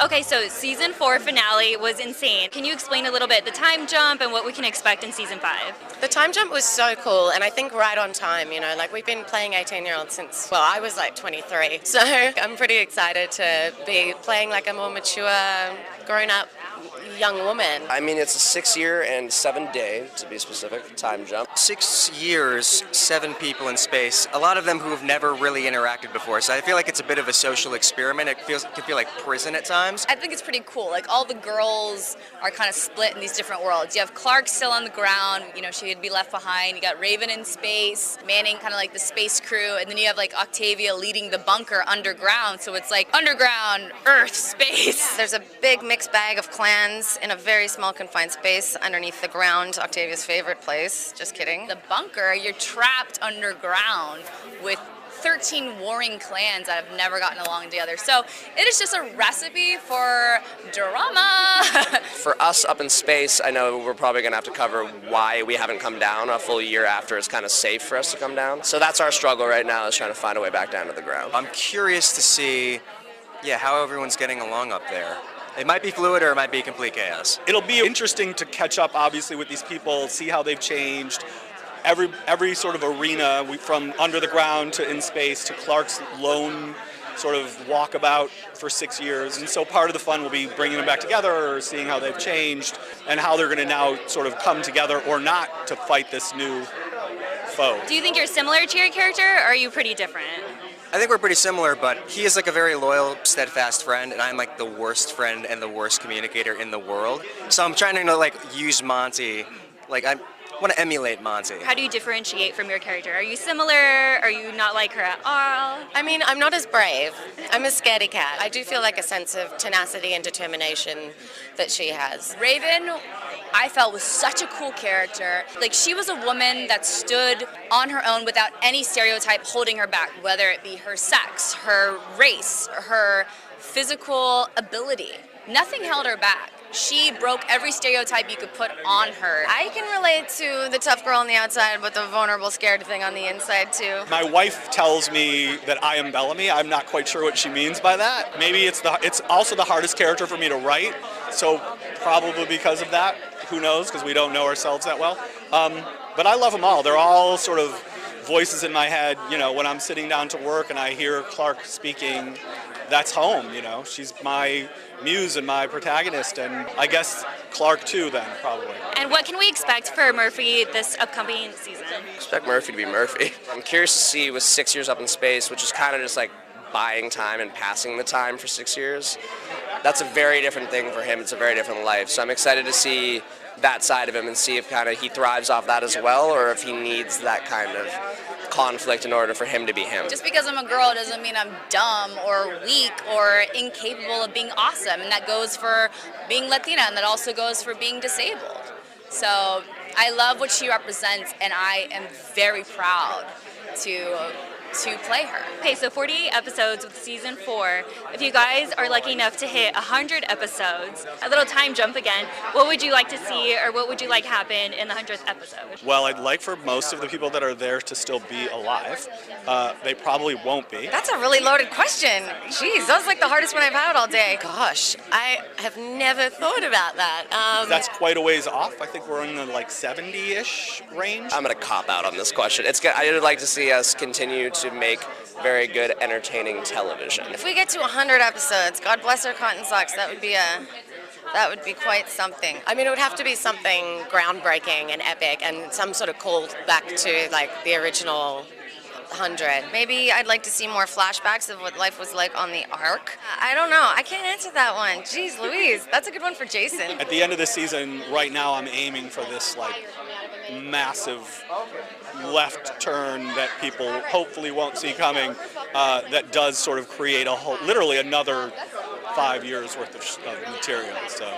Okay, so season 4 finale was insane. Can you explain a little bit the time jump and what we can expect in season 5? The time jump was so cool, and I think right on time, like we've been playing 18-year-olds since, well, I was like 23. So I'm pretty excited to be playing like a more mature, grown-up young woman. I mean, it's a 6-year and 7-day, to be specific, time jump. 6 years, 7 people in space, a lot of them who have never really interacted before, so I feel like it's a bit of a social experiment. It can feel like prison at times. I think it's pretty cool. Like, all the girls are kind of split in these different worlds. You have Clark still on the ground, she'd be left behind. You got Raven in space, manning kind of like the space crew, and then you have like Octavia leading the bunker underground, so it's like underground, Earth, space. There's a big mixed bag of clans in a very small confined space underneath the ground, Octavia's favorite place. Just kidding. The bunker, you're trapped underground with 13 warring clans that have never gotten along together. So it is just a recipe for drama. For us up in space, I know we're probably going to have to cover why we haven't come down a full year after it's kind of safe for us to come down. So that's our struggle right now, is trying to find a way back down to the ground. I'm curious to see, how everyone's getting along up there. It might be fluid or it might be complete chaos. It'll be interesting to catch up, obviously, with these people, see how they've changed. Every sort of arena, from under the ground to in space to Clark's lone sort of walkabout for 6 years. And so part of the fun will be bringing them back together or seeing how they've changed and how they're going to now sort of come together or not to fight this new foe. Do you think you're similar to your character, or are you pretty different? I think we're pretty similar, but he is like a very loyal, steadfast friend, and I'm like the worst friend and the worst communicator in the world. So I'm trying to use Monty, I want to emulate Monty. How do you differentiate from your character? Are you similar? Are you not like her at all? I mean, I'm not as brave. I'm a scaredy cat. I do feel like a sense of tenacity and determination that she has. Raven, I felt, was such a cool character. Like, she was a woman that stood on her own without any stereotype holding her back, whether it be her sex, her race, her physical ability. Nothing held her back. She broke every stereotype you could put on her. I can relate to the tough girl on the outside, but the vulnerable, scared thing on the inside, too. My wife tells me that I am Bellamy. I'm not quite sure what she means by that. Maybe it's also the hardest character for me to write, so probably because of that. Who knows, because we don't know ourselves that well. But I love them all. They're all sort of voices in my head. When I'm sitting down to work and I hear Clark speaking, that's home. She's my muse and my protagonist, and I guess Clark too then, probably. And what can we expect for Murphy this upcoming season? Expect Murphy to be Murphy. I'm curious to see with 6 years up in space, which is kind of just like buying time and passing the time for 6 years. That's a very different thing for him. It's a very different life. So I'm excited to see that side of him and see if kind of he thrives off that as well, or if he needs that kind of conflict in order for him to be him. Just because I'm a girl doesn't mean I'm dumb or weak or incapable of being awesome, and that goes for being Latina, and that also goes for being disabled. So I love what she represents, and I am very proud to play her. Okay, so 48 episodes with season 4. If you guys are lucky enough to hit 100 episodes, a little time jump again, what would you like to see, or what would you like happen in the 100th episode? Well, I'd like for most of the people that are there to still be alive. They probably won't be. That's a really loaded question. Jeez, that was like the hardest one I've had all day. Gosh, I have never thought about that. That's quite a ways off. I think we're in the 70-ish range. I'm going to cop out on this question. I would like to see us continue to make very good, entertaining television. If we get to 100 episodes, God bless our cotton socks, that would be quite something. I mean, it would have to be something groundbreaking and epic, and some sort of call back to the original 100. Maybe I'd like to see more flashbacks of what life was like on the Ark. I don't know. I can't answer that one. Jeez Louise, that's a good one for Jason. At the end of the season, right now, I'm aiming for this massive left turn that people hopefully won't see coming, that does sort of create literally another 5 years worth of material. So.